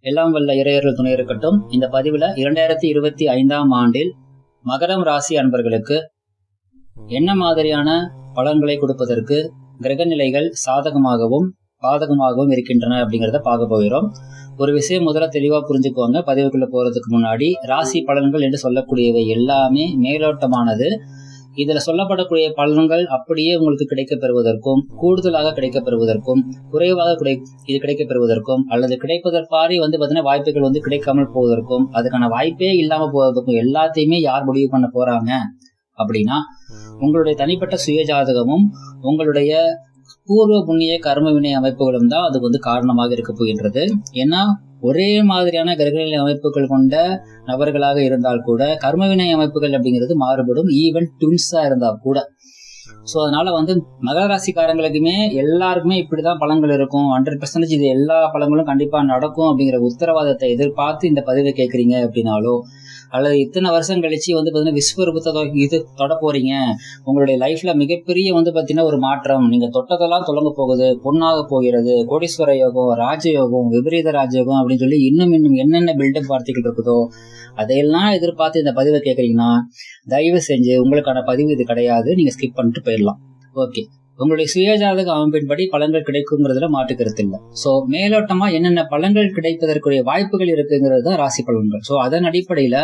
எல்லாம் வல்ல இறையர்கள் துணை இருக்கட்டும். இந்த பதிவுல 2025ஆம் ஆண்டில் மகரம் ராசி அன்பர்களுக்கு என்ன மாதிரியான பலன்களை கொடுப்பதற்கு கிரக நிலைகள் சாதகமாகவும் பாதகமாகவும் இருக்கின்றன அப்படிங்கிறத பார்க்க போகிறோம். ஒரு விஷயம் முதல்ல தெளிவா புரிஞ்சுக்குவாங்க. பதிவுக்குள்ள போறதுக்கு முன்னாடி ராசி பலன்கள் என்று சொல்லக்கூடியவை எல்லாமே மேலோட்டமானது. இதுல சொல்லப்படக்கூடிய பலன்கள் அப்படியே உங்களுக்கு கிடைக்கப் பெறுவதற்கும், கூடுதலாக கிடைக்கப் பெறுவதற்கும், குறைவாக இது கிடைக்கப் பெறுவதற்கும், அல்லது கிடைப்பதற்காரி பாத்தீங்கன்னா வாய்ப்புகள் கிடைக்காமல் போவதற்கும், அதுக்கான வாய்ப்பே இல்லாம போவதற்கும் எல்லாத்தையுமே யார் முடிவு பண்ண போறாங்க அப்படின்னா உங்களுடைய தனிப்பட்ட சுயஜாதகமும் உங்களுடைய பூர்வ புண்ணிய கர்ம வினை அமைப்புகளும் தான் அது காரணமாக இருக்க போகின்றது. ஏன்னா ஒரே மாதிரியான கிரகநிலை அமைப்புகள் கொண்ட நபர்களாக இருந்தால் கூட கர்மவினை அமைப்புகள் அப்படிங்கிறது மாறுபடும், ஈவன் ட்வின்ஸா இருந்தால் கூட. ஸோ அதனால மகர ராசிக்காரங்களுக்குமே எல்லாருக்குமே இப்படிதான் பலன்கள் இருக்கும், 100% இது எல்லா பலன்களும் கண்டிப்பா நடக்கும் அப்படிங்கிற உத்தரவாதத்தை எதிர்பார்த்து இந்த பதிவை கேட்கறீங்க அப்படின்னாலோ, அல்லது இத்தனை வருஷம் கழிச்சு பாத்தீங்கன்னா விஸ்வரூபத்தை இது தொட போறீங்க, உங்களுடைய லைஃப்ல மிகப்பெரிய பாத்தீங்கன்னா ஒரு மாற்றம், நீங்க தொட்டதெல்லாம் தொடங்க போகுது, பொண்ணாக போகிறது, கோடீஸ்வர யோகம், ராஜயோகம், விபரீத ராஜயோகம் அப்படின்னு சொல்லி இன்னும் என்னென்ன பில்டப் வார்த்தைகள் இருக்குதோ அதையெல்லாம் எதிர்பார்த்து இந்த பதிவை கேட்கறீங்கன்னா தயவு செஞ்சு உங்களுக்கான பதிவு இது கிடையாது, நீங்க ஸ்கிப் பண்ணிட்டு போயிடலாம். ஓகே, உங்களுடைய சுயஜாதக அமைப்பின்படி பலன்கள் கிடைக்குங்கிறதுல மாற்றுக்கிறது இல்லை. ஸோ மேலோட்டமா என்னென்ன பலன்கள் கிடைப்பதற்குரிய வாய்ப்புகள் இருக்குங்கிறது தான் ராசி பலன்கள். ஸோ அதன் அடிப்படையில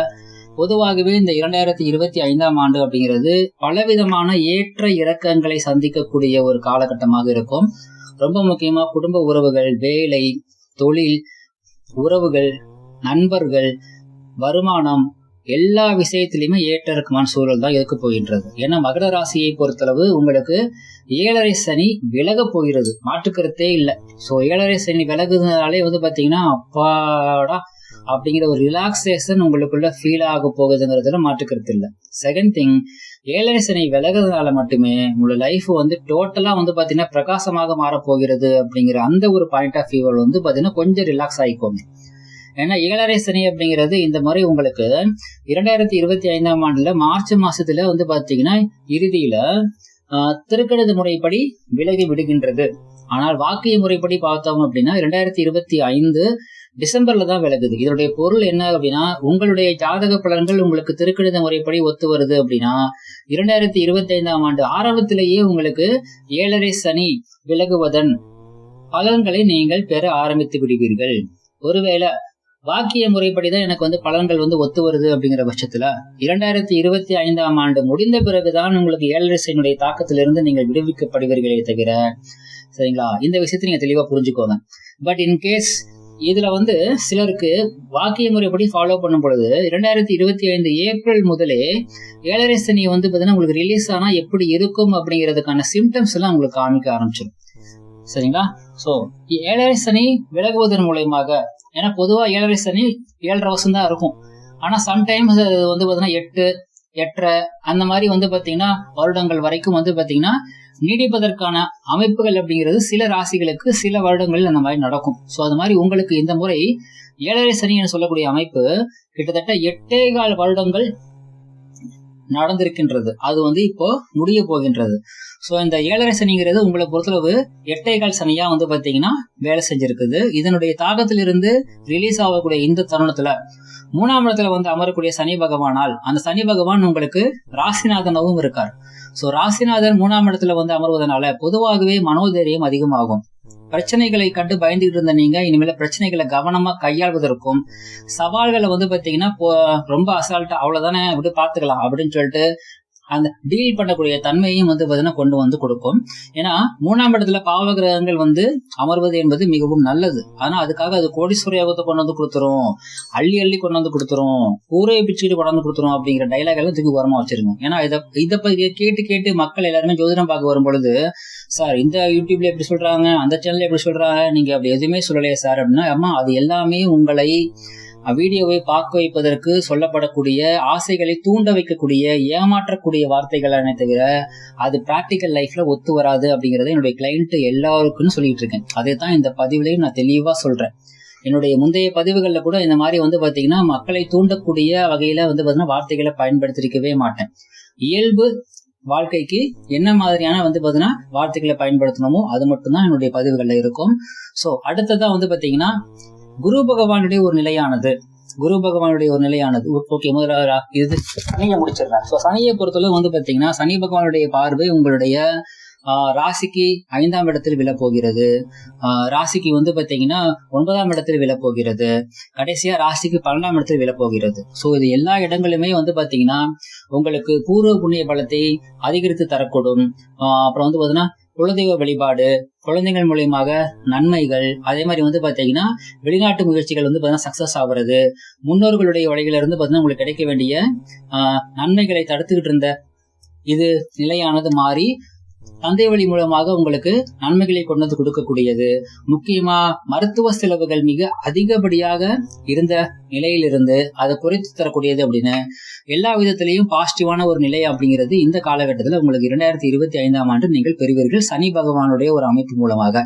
பொதுவாகவே இந்த 2025ஆம் ஆண்டு அப்படிங்கிறது பலவிதமான ஏற்ற இறக்கங்களை சந்திக்கக்கூடிய ஒரு காலகட்டமாக இருக்கும். ரொம்ப முக்கியமா குடும்ப உறவுகள், வேலை, தொழில், உறவுகள், நண்பர்கள், வருமானம், எல்லா விஷயத்திலுமே ஏற்ற இறக்கமான சூழல் தான் இருக்க போகின்றது. ஏன்னா மகர ராசியை பொறுத்தளவு உங்களுக்கு 7.5 சனி விலக போகிறது, மாற்றுக்கருத்தே இல்லை. ஸோ 7.5 சனி விலகுனாலே பாத்தீங்கன்னா அப்பாடா அப்படிங்கிற ஒரு ரிலாக்ஸேஷன் உங்களுக்குள்ள ஃபீல் ஆக போகுதுங்கிறதுல மாற்றுக்கருத்து இல்லை. செகண்ட் திங், 7.5 சனி விலகுறதுனால மட்டுமே உங்களோட லைஃப் டோட்டலா பாத்தீங்கன்னா பிரகாசமாக மாறப்போகிறது அப்படிங்கிற அந்த ஒரு பாயிண்ட் ஆஃப் வியூ பாத்தீங்கன்னா கொஞ்சம் ரிலாக்ஸ் ஆகிக்கோங்க. ஏன்னா 7.5 சனி அப்படிங்கிறது இந்த முறை உங்களுக்கு 2025ஆம் ஆண்டுல மார்ச் மாசத்துல பாத்தீங்கன்னா இறுதியில திருக்கணித முறைப்படி விலகி விடுகின்றது. ஆனால் வாக்கிய முறைப்படி பார்த்தோம் அப்படின்னா 2025 டிசம்பர்ல தான் விலகுது. இதனுடைய பொருள் என்ன அப்படின்னா, உங்களுடைய ஜாதக பலன்கள் உங்களுக்கு திருக்கணித முறைப்படி ஒத்து வருது அப்படின்னா 2025ஆம் ஆண்டு ஆரம்பத்திலேயே உங்களுக்கு 7.5 சனி விலகுவதன் பலன்களை நீங்கள் பெற ஆரம்பித்து விடுவீர்கள். ஒருவேளை வாக்கிய முறைப்படிதான் எனக்கு பலன்கள் ஒத்து வருது அப்படிங்கிற பட்சத்துல 2025ஆம் ஆண்டு முடிந்த பிறகுதான் உங்களுக்கு 7.5 சனியுடைய தாக்கத்திலிருந்து நீங்கள் விடுவிக்கப்படுவீர்களே தவிர, சரிங்களா, இந்த விஷயத்தை நீங்க தெளிவா புரிஞ்சுக்கோங்க. பட் இன்கேஸ் இதுல சிலருக்கு வாக்கிய முறைப்படி ஃபாலோ பண்ணும் பொழுது 2025 ஏப்ரல் முதலே 7.5 சனி பாத்தீங்கன்னா உங்களுக்கு ரிலீஸ் ஆனா எப்படி இருக்கும் அப்படிங்கிறதுக்கான சிம்டம்ஸ் எல்லாம் உங்களுக்கு காமிக்க ஆரம்பிச்சிடும். சரிங்களா? சோ 7.5 சனி விலகுவதன் மூலயமாக, ஏன்னா பொதுவா 7.5 சனி 7.5 வருஷம் தான் இருக்கும். ஆனா சம்டைம்ஸ் பாத்தீங்கன்னா 8 அந்த மாதிரி பாத்தீங்கன்னா வருடங்கள் வரைக்கும் பாத்தீங்கன்னா நீடிப்பதற்கான அமைப்புகள் அப்படிங்கிறது சில ராசிகளுக்கு சில வருடங்களில் அந்த மாதிரி நடக்கும். சோ அது மாதிரி உங்களுக்கு இந்த முறை 7.5 சனி என்று சொல்லக்கூடிய அமைப்பு கிட்டத்தட்ட 8.25 வருடங்கள் நடந்திருக்கின்றது. அது இப்போ முடிய போகின்றது. சோ இந்த 7.5 சனிங்கிறது உங்களை பொறுத்தளவு 8.25 சனியா பாத்தீங்கன்னா வேலை செஞ்சிருக்குது. இதனுடைய தாக்கத்திலிருந்து ரிலீஸ் ஆகக்கூடிய இந்த தருணத்துல 3ஆம் இடத்துல அமரக்கூடிய சனி பகவானால், அந்த சனி பகவான் உங்களுக்கு ராசிநாதனாவும் இருக்கார். சோ ராசிநாதன் 3ஆம் இடத்துல அமர்வதனால பொதுவாகவே மனோதைரியம் அதிகமாகும். பிரச்சனைகளை கண்டு பயந்துகிட்டு இருந்த நீங்க இனிமேல பிரச்சனைகளை கவனமா கையாள்வதற்கும், சவால்களை பாத்தீங்கன்னா ரொம்ப அசால்ட்டா அவ்வளவுதானே விட்டு பாத்துக்கலாம் அப்படின்னு சொல்லிட்டு அந்த டீல் பண்ணக்கூடிய தன்மையும் பாத்தீங்கன்னா கொண்டு கொடுக்கும். ஏன்னா 3ஆம் இடத்துல பாவ கிரகங்கள் அமர்வது என்பது மிகவும் நல்லது. ஆனா அதுக்காக அது கோடீஸ்வர யோகத்தை கொண்டு கொடுத்துரும், அள்ளி கொண்டு கொடுத்துரும், ஊரையை பிச்சுக்கிட்டு கொண்டு கொடுத்துரும் அப்படிங்கிற டைலாக் எல்லாம் தூக்கி ஓரமா வச்சிருங்க. ஏன்னா இதை கேட்டு மக்கள் எல்லாருமே ஜோதிடம் பார்க்க வரும் பொழுது, சார் இந்த யூடியூப்ல எப்படி சொல்றாங்க, அந்த சேனல்ல எப்படி சொல்றாங்க, நீங்க அப்படி எதுவுமே சொல்லலையே சார் அப்படின்னா, அம்மா அது எல்லாமே உங்களை வீடியோவை பார்க்க வைப்பதற்கு சொல்லப்படக்கூடிய ஆசைகளை தூண்ட வைக்கக்கூடிய ஏமாற்றக்கூடிய வார்த்தைகள் தவிர அது பிராக்டிக்கல் லைஃப்ல ஒத்து வராது அப்படிங்கறத என்னுடைய கிளைண்ட் எல்லாருக்கும் சொல்லிட்டு இருக்கேன். அதை தான் இந்த பதிவுலையும் நான் தெளிவா சொல்றேன். என்னுடைய முந்தைய பதிவுகள்ல கூட இந்த மாதிரி பாத்தீங்கன்னா மக்களை தூண்டக்கூடிய வகையில பாத்தீங்கன்னா வார்த்தைகளை பயன்படுத்திருக்கவே மாட்டேன். இயல்பு வாழ்க்கைக்கு என்ன மாதிரியான பாத்தீங்கன்னா வார்த்தைகளை பயன்படுத்தணுமோ அது மட்டும்தான் என்னுடைய பதிவுகள்ல இருக்கும். சோ அடுத்ததான் பாத்தீங்கன்னா குரு பகவானுடைய ஒரு நிலையானது ஓகே, முதல்ல இது சனியை முடிச்சிடுறேன். ஸோ சனியை பொறுத்தளவு வந்து பாத்தீங்கன்னா சனி பகவானுடைய பார்வை உங்களுடைய ராசிக்கு 5ஆம் இடத்தில் விழப்போகிறது. ராசிக்கு வந்து பாத்தீங்கன்னா 9ஆம் இடத்தில் விழப்போகிறது. கடைசியா ராசிக்கு 12ஆம் இடத்தில் விழப்போகிறது. ஸோ இது எல்லா இடங்களுமே வந்து பாத்தீங்கன்னா உங்களுக்கு பூர்வ புண்ணிய பலத்தை அதிகரித்து தரக்கூடும். அப்புறம் வந்து பாத்தீங்கன்னா குலதெய்வ வழிபாடு, குழந்தைகள் மூலியமாக நன்மைகள், அதே மாதிரி வந்து பாத்தீங்கன்னா வெளிநாட்டு முயற்சிகள் வந்து பாத்தீங்கன்னா சக்சஸ் ஆகுறது, முன்னோர்களுடைய வழியில இருந்து பாத்தீங்கன்னா உங்களுக்கு கிடைக்க வேண்டிய நன்மைகளை தடுத்துக்கிட்டு இருந்த இது நிலையானது மாறி தந்தை வழி மூலமாக உங்களுக்கு நன்மைகளை கொண்டு வந்து கொடுக்கக்கூடியது. முக்கியமா மருத்துவ செலவுகள் மிக அதிகப்படியாக இருந்த நிலையிலிருந்து அதை குறைத்து தரக்கூடியது அப்படின்னு எல்லா விதத்திலையும் பாசிட்டிவான ஒரு நிலை அப்படிங்கிறது இந்த காலகட்டத்தில் உங்களுக்கு 2025ஆம் ஆண்டு நீங்கள் பெறுவீர்கள் சனி பகவானுடைய ஒரு அமைப்பு மூலமாக.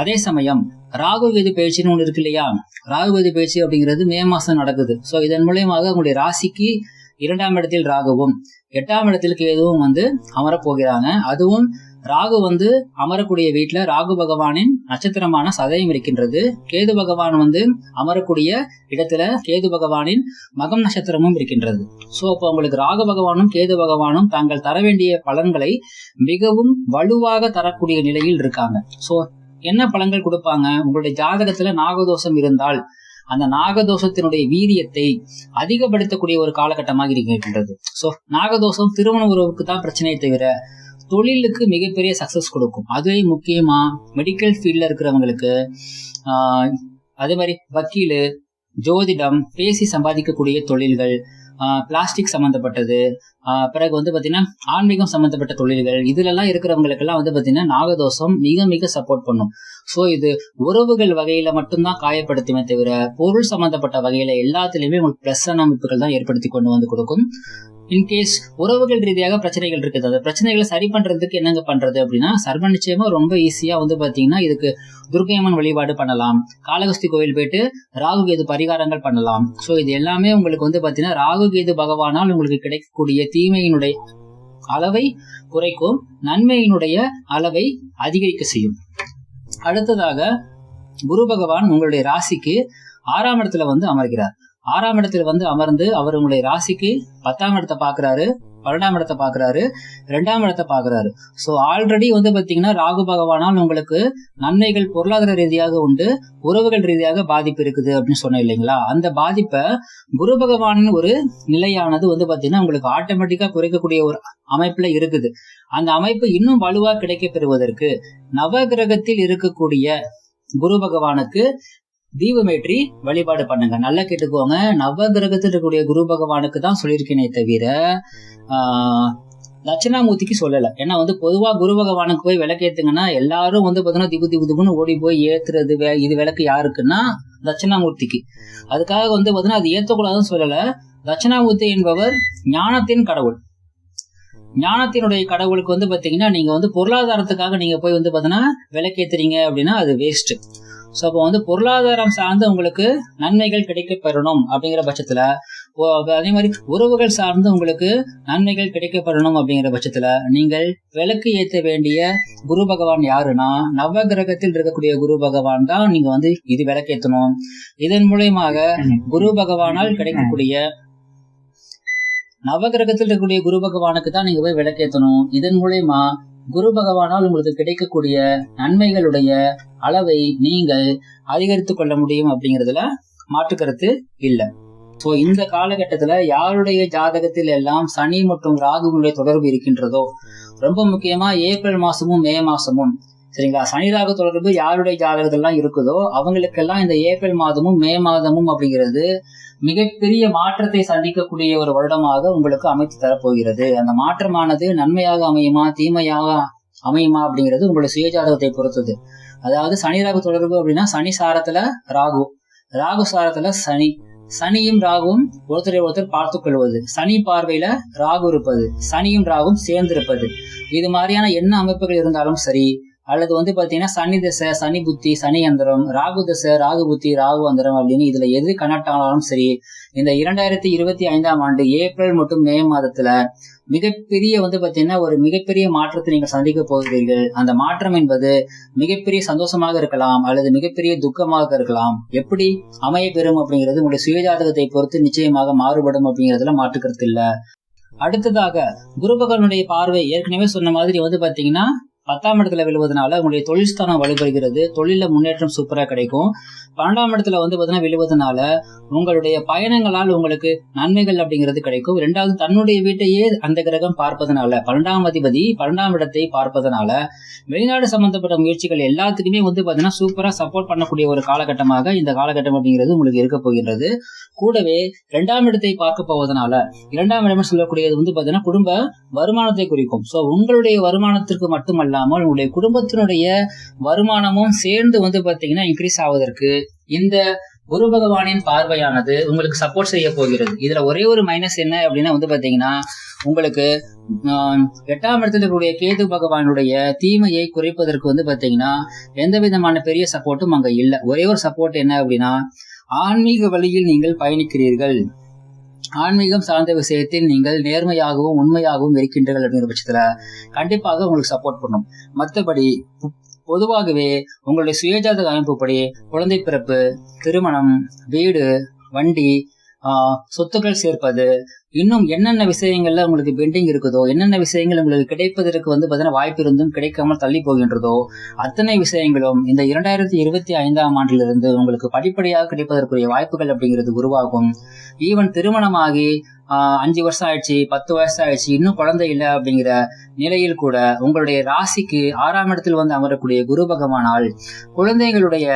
அதே சமயம் ராகு கேது பயிற்சின்னு ஒண்ணு இருக்கு இல்லையா? ராகு கேது பயிற்சி அப்படிங்கிறது மே மாசம் நடக்குது. ஸோ இதன் மூலயமாக உங்களுடைய ராசிக்கு 2ஆம் இடத்தில் ராகுவும் 8ஆம் இடத்தில் கேதுவும் வந்து அமரப் போகிறாங்க. அதுவும் ராகு வந்து அமரக்கூடிய வீட்டுல ராகு பகவானின் நட்சத்திரமான சதயம் இருக்கின்றது. கேது பகவான் வந்து அமரக்கூடிய இடத்துல கேது பகவானின் மகம் நட்சத்திரமும் இருக்கின்றது. சோ அப்போ உங்களுக்கு ராகு பகவானும் கேது பகவானும் தாங்கள் தர வேண்டிய பலன்களை மிகவும் வலுவாக தரக்கூடிய நிலையில் இருக்காங்க. சோ என்ன பலன்கள் கொடுப்பாங்க? உங்களுடைய ஜாதகத்துல நாகதோஷம் இருந்தால் அந்த நாகதோஷத்தினுடைய வீரியத்தை அதிகப்படுத்தக்கூடிய ஒரு காலகட்டமாக இருக்கின்றது. சோ நாகதோஷம் திருமண உறவுக்கு தான் பிரச்சனையை தவிர தொழிலுக்கு மிகப்பெரிய சக்சஸ் கொடுக்கும். அதுவே முக்கியமா மெடிக்கல் ஃபீல்ட்ல இருக்கிறவங்களுக்கு, அதே மாதிரி வக்கீலு, ஜோதிடம், பேசி சம்பாதிக்கக்கூடிய தொழில்கள், பிளாஸ்டிக் சம்பந்தப்பட்டது, பிறகு வந்து பாத்தீங்கன்னா ஆன்மீகம் சம்பந்தப்பட்ட தொழில்கள், இதுல எல்லாம் இருக்கிறவங்களுக்கு எல்லாம் வந்து பாத்தீங்கன்னா நாகதோஷம் மிக மிக சப்போர்ட் பண்ணும். சோ இது உறவுகள் வகையில மட்டும்தான் காயப்படுத்துமே தவிர பொருள் சம்பந்தப்பட்ட வகையில எல்லாத்திலயுமே உங்களுக்கு பிளஸ் அமைப்புகள் தான் ஏற்படுத்தி கொண்டு வந்து கொடுக்கும். இன்கேஸ் உறவுகள் ரீதியாக பிரச்சனைகள் இருக்குது, அந்த பிரச்சனைகளை சரி பண்றதுக்கு என்னங்க பண்றது அப்படின்னா சர்வ நிச்சயமா ரொம்ப ஈஸியா வந்து பாத்தீங்கன்னா இதுக்கு துர்க்கையம்மன் வழிபாடு பண்ணலாம், காளகஸ்தி கோவில் போயிட்டு ராகு கேது பரிகாரங்கள் பண்ணலாம். சோ இது எல்லாமே உங்களுக்கு வந்து பாத்தீங்கன்னா ராகு கேது பகவானால் உங்களுக்கு கிடைக்கக்கூடிய தீமையினுடைய அளவை குறைக்கும், நன்மையினுடைய அளவை அதிகரிக்க செய்யும். அடுத்ததாக குரு பகவான் உங்களுடைய ராசிக்கு 6ஆம் இடத்துல வந்து அமர்கிறார். 6ஆம் இடத்துல வந்து அமர்ந்து அவர் உங்களுடைய ராசிக்கு 10ஆம் இடத்தை பாக்குறாரு, 12ஆம் இடத்தை பாக்குறாரு, 2ஆம் இடத்தை பாக்குறாரு. சோ ஆல்ரெடி வந்து பாத்தீங்கன்னா ராகு பகவானால் உங்களுக்கு நன்மைகள் பொருளாதார ரீதியாக உண்டு, உறவுகள் ரீதியாக பாதிப்பு இருக்குது அப்படின்னு சொன்னேன் இல்லைங்களா? அந்த பாதிப்பை குரு பகவானின் ஒரு நிலையானது வந்து பாத்தீங்கன்னா உங்களுக்கு ஆட்டோமேட்டிக்கா குறைக்கக்கூடிய ஒரு அமைப்புல இருக்குது. அந்த அமைப்பு இன்னும் வலுவா கிடைக்க பெறுவதற்கு நவகிரகத்தில் இருக்கக்கூடிய குரு பகவானுக்கு தீபமேற்றி வழிபாடு பண்ணுங்க. நல்லா கேட்டுக்கோங்க, நவ கிரகத்தில் இருக்கக்கூடிய குரு பகவானுக்கு தான் சொல்லியிருக்கேனே தவிர தட்சிணாமூர்த்திக்கு சொல்லல. ஏன்னா வந்து பொதுவா குரு பகவானுக்கு போய் விளக்கேத்துங்கன்னா எல்லாரும் வந்து பாத்தீங்கன்னா திபுன்னு ஓடி போய் ஏத்துறது, இது விளக்கு யாருக்குன்னா தட்சிணாமூர்த்திக்கு. அதுக்காக வந்து பாத்தீங்கன்னா அது ஏத்தக்கூடாதுன்னு சொல்லல. தட்சிணாமூர்த்தி என்பவர் ஞானத்தின் கடவுள். ஞானத்தினுடைய கடவுளுக்கு வந்து பாத்தீங்கன்னா நீங்க வந்து பொருளாதாரத்துக்காக நீங்க போய் வந்து பாத்தீங்கன்னா விளக்கேத்துறீங்க அப்படின்னா அது வேஸ்ட். ஸோ அப்போ வந்து பொருளாதாரம் சார்ந்து உங்களுக்கு நன்மைகள் கிடைக்க பெறணும் அப்படிங்கிற பட்சத்துல, அதே மாதிரி உறவுகள் சார்ந்து உங்களுக்கு நன்மைகள் கிடைக்க பெறணும் அப்படிங்கிற பட்சத்துல நீங்கள் விளக்கு ஏற்ற வேண்டிய குரு பகவான் யாருன்னா நவ கிரகத்தில் இருக்கக்கூடிய குரு பகவான் தான் நீங்க வந்து இது விளக்கேற்றணும். இதன் மூலயமாக குரு பகவானால் கிடைக்கக்கூடிய நவகிரகத்தில் இருக்கக்கூடிய குரு பகவானுக்கு தான் நீங்க போய் விளக்கேற்றணும். இதன் மூலயமா குரு பகவானால் உங்களுக்கு கிடைக்கக்கூடிய நன்மைகளுடைய அளவை நீங்கள் அதிகரித்துக் கொள்ள முடியும் அப்படிங்கிறதுல மாற்றுக்கருத்து இல்லை. சோ இந்த காலகட்டத்துல யாருடைய ஜாதகத்தில் எல்லாம் சனி மற்றும் ராகுனுடைய தொடர்பு இருக்கின்றதோ, ரொம்ப முக்கியமா ஏப்ரல் மாசமும் மே மாசமும் சரிங்களா, சனி ராகு தொடர்பு யாருடைய ஜாதகத்திலாம் இருக்குதோ அவங்களுக்கெல்லாம் இந்த ஏப்ரல் மாதமும் மே மாதமும் அப்படிங்கிறது மிகப்பெரிய மாற்றத்தை சந்திக்கக்கூடிய ஒரு வருடமாக உங்களுக்கு அமைத்து தரப்போகிறது. அந்த மாற்றமானது நன்மையாக அமையுமா தீமையாக அமையுமா அப்படிங்கிறது உங்களுடைய சுயஜாதகத்தை பொறுத்தது. அதாவது சனி ராகு தொடர்பு அப்படின்னா சனி சாரத்துல ராகு, ராகு சாரத்துல சனி, சனியும் ராகுவும் ஒருத்தரை ஒருத்தர் பார்த்துக் கொள்வது, சனி பார்வையில ராகு இருப்பது, சனியும் ராகும் சேர்ந்து இருப்பது, இது மாதிரியான என்ன அமைப்புகள் இருந்தாலும் சரி அல்லது வந்து பாத்தீங்கன்னா சனி திசை, சனி புத்தி, சனி அந்தரம், ராகு திசை, ராகு புத்தி, ராகு அந்தரம் அப்படின்னு இதுல எது கனெக்ட் ஆனாலும் சரி, இந்த 2025ஆம் ஆண்டு ஏப்ரல் மற்றும் மே மாதத்துல மிகப்பெரிய வந்து பாத்தீங்கன்னா ஒரு மிகப்பெரிய மாற்றத்தை நீங்கள் சந்திக்க போகிறீர்கள். அந்த மாற்றம் என்பது மிகப்பெரிய சந்தோஷமாக இருக்கலாம் அல்லது மிகப்பெரிய துக்கமாக இருக்கலாம். எப்படி அமைய பெறும் அப்படிங்கிறது உங்களுடைய சுயஜாதகத்தை பொறுத்து நிச்சயமாக மாறுபடும் அப்படிங்கிறதுல மாற்றுக்கிறது இல்ல. அடுத்ததாக குரு பகவானுடைய பார்வை ஏற்கனவே சொன்ன மாதிரி வந்து பாத்தீங்கன்னா 10ஆம் இடத்துல விழுவதனால உங்களுடைய தொழில் ஸ்தானம் வலுப்பெறுகிறது. தொழில முன்னேற்றம் சூப்பரா கிடைக்கும். 12ஆம் இடத்துல வந்து பாத்தீங்கன்னா விழுவதனால உங்களுடைய பயணங்களால் உங்களுக்கு நன்மைகள் அப்படிங்கிறது கிடைக்கும். 2வது தன்னுடைய வீட்டையே அந்த கிரகம் பார்ப்பதனால 12ஆம் அதிபதி 12ஆம் இடத்தை பார்ப்பதனால வெளிநாடு சம்பந்தப்பட்ட முயற்சிகள் எல்லாத்துக்குமே வந்து பாத்தீங்கன்னா சூப்பரா சப்போர்ட் பண்ணக்கூடிய ஒரு காலகட்டமாக இந்த காலகட்டம் அப்படிங்கிறது உங்களுக்கு இருக்க போகின்றது. கூடவே 2ஆம் இடத்தை பார்க்க போவதனால 2ஆம் இடம் சொல்லக்கூடியது வந்து பாத்தீங்கன்னா குடும்ப வருமானத்தை குறிக்கும். சோ உங்களுடைய வருமானத்திற்கு மட்டுமல்ல உங்களுடைய குடும்பத்தினுடைய வருமானமும் சேர்ந்து வந்து பாத்தீங்கன்னா இன்க்ரீஸ் ஆவதற்கு இந்த குரு பகவானின் பார்வையானது உங்களுக்கு சப்போர்ட் செய்ய போகிறது. இதுல ஒரே ஒரு மைனஸ் என்ன அப்படின்னா வந்து பாத்தீங்கன்னா உங்களுக்கு 8ஆம் இடத்துல இருக்கக்கூடிய கேது பகவானுடைய தீமையை குறைப்பதற்கு வந்து பாத்தீங்கன்னா எந்த விதமான பெரிய சப்போர்ட்டும் அங்க இல்ல. ஒரே ஒரு சப்போர்ட் என்ன அப்படின்னா ஆன்மீக வழியில் நீங்கள் பயணிக்கிறீர்கள், ஆன்மீகம் சார்ந்த விஷயத்தில் நீங்கள் நேர்மையாகவும் உண்மையாகவும் இருக்கின்றீர்கள் அப்படிங்கிற பட்சத்துல கண்டிப்பாக உங்களுக்கு சப்போர்ட் பண்ணும். மற்றபடி பொதுவாகவே உங்களுடைய சுயஜாதக அமைப்புப்படி குழந்தை பிறப்பு, திருமணம், வீடு, வண்டி, சொத்துக்கள் சேர்ப்பது, இன்னும் என்னென்ன விஷயங்கள்ல உங்களுக்கு பெண்டிங் இருக்குதோ, என்னென்ன விஷயங்கள் உங்களுக்கு கிடைப்பதற்கு வந்து பாத்தீங்கன்னா வாய்ப்பு இருந்தும் கிடைக்காமல் தள்ளி போகின்றதோ அத்தனை விஷயங்களும் இந்த 2025ஆம் ஆண்டிலிருந்து உங்களுக்கு படிப்படியாக கிடைப்பதற்குரிய வாய்ப்புகள் அப்படிங்கிறது உருவாகும். ஈவன் திருமணமாகி 5 வருஷம் ஆயிடுச்சு, 10 வயசு ஆயிடுச்சு, இன்னும் குழந்தை இல்லை அப்படிங்கிற நிலையில் கூட உங்களுடைய ராசிக்கு 6ஆம் இடத்தில் வந்து அமரக்கூடிய குரு பகவானால் குழந்தைகளுடைய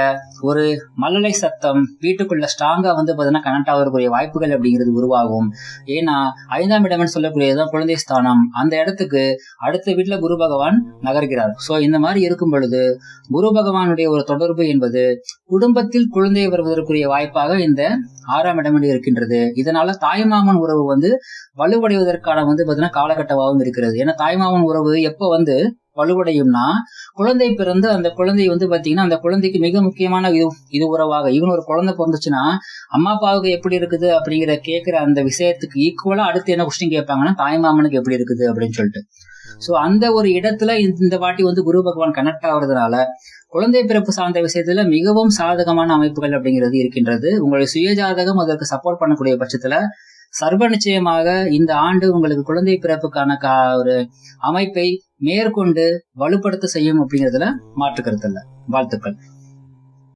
ஒரு மழலை சத்தம் வீட்டுக்குள்ள ஸ்ட்ராங்கா வந்து பாத்தீங்கன்னா கனெக்ட் ஆகக்கூடிய வாய்ப்புகள் அப்படிங்கிறது உருவாகும். ஏன்னா 5ஆம் இடம்னு சொல்லக்கூடியதுதான் குழந்தை ஸ்தானம். அந்த இடத்துக்கு அடுத்த வீட்டுல குரு பகவான் நகர்கிறார். சோ இந்த மாதிரி இருக்கும் பொழுது குரு பகவானுடைய ஒரு தொடர்பு என்பது குடும்பத்தில் குழந்தை வருவதற்குரிய வாய்ப்பாக இந்த 6ஆம் இடம் இருக்கின்றது. இதனால தாய்மாமன் உறவு வந்து வலுவடைவதற்கான வந்து பாத்தீங்கன்னா காலகட்டமாகவும் இருக்கிறது. ஏன்னா தாய்மாமன் உறவு எப்ப வந்து வலுவடையும்னா குழந்தை பிறந்து அந்த குழந்தை வந்து பாத்தீங்கன்னா அந்த குழந்தைக்கு மிக முக்கியமான இது உறவாக இவன் ஒரு குழந்தை பிறந்துச்சுன்னா அம்மா அப்பாவுக்கு எப்படி இருக்குது அப்படிங்கிற கேட்கிற அந்த விஷயத்துக்கு ஈக்குவலா அடுத்து என்ன கொஸ்டின் கேட்பாங்கன்னா தாய்மாமனுக்கு எப்படி இருக்குது அப்படின்னு சொல்லிட்டு. சோ அந்த ஒரு இடத்துல இந்த வாட்டி வந்து குரு பகவான் கனெக்ட் ஆகுறதுனால குழந்தை பிறப்பு சார்ந்த விஷயத்துல மிகவும் சாதகமான அமைப்புகள் அப்படிங்கிறது இருக்கின்றது. உங்களுடைய சுயஜாதகம் அதற்கு சப்போர்ட் பண்ணக்கூடிய பட்சத்துல சர்வ நிச்சயமாக இந்த ஆண்டு உங்களுக்கு குழந்தை பிறப்புக்கான ஒரு அமைப்பை மேற்கொண்டு வலுப்படுத்த செய்யும் அப்படிங்கிறதுல மாற்று கருத்து இல்ல. வாழ்த்துக்கள்.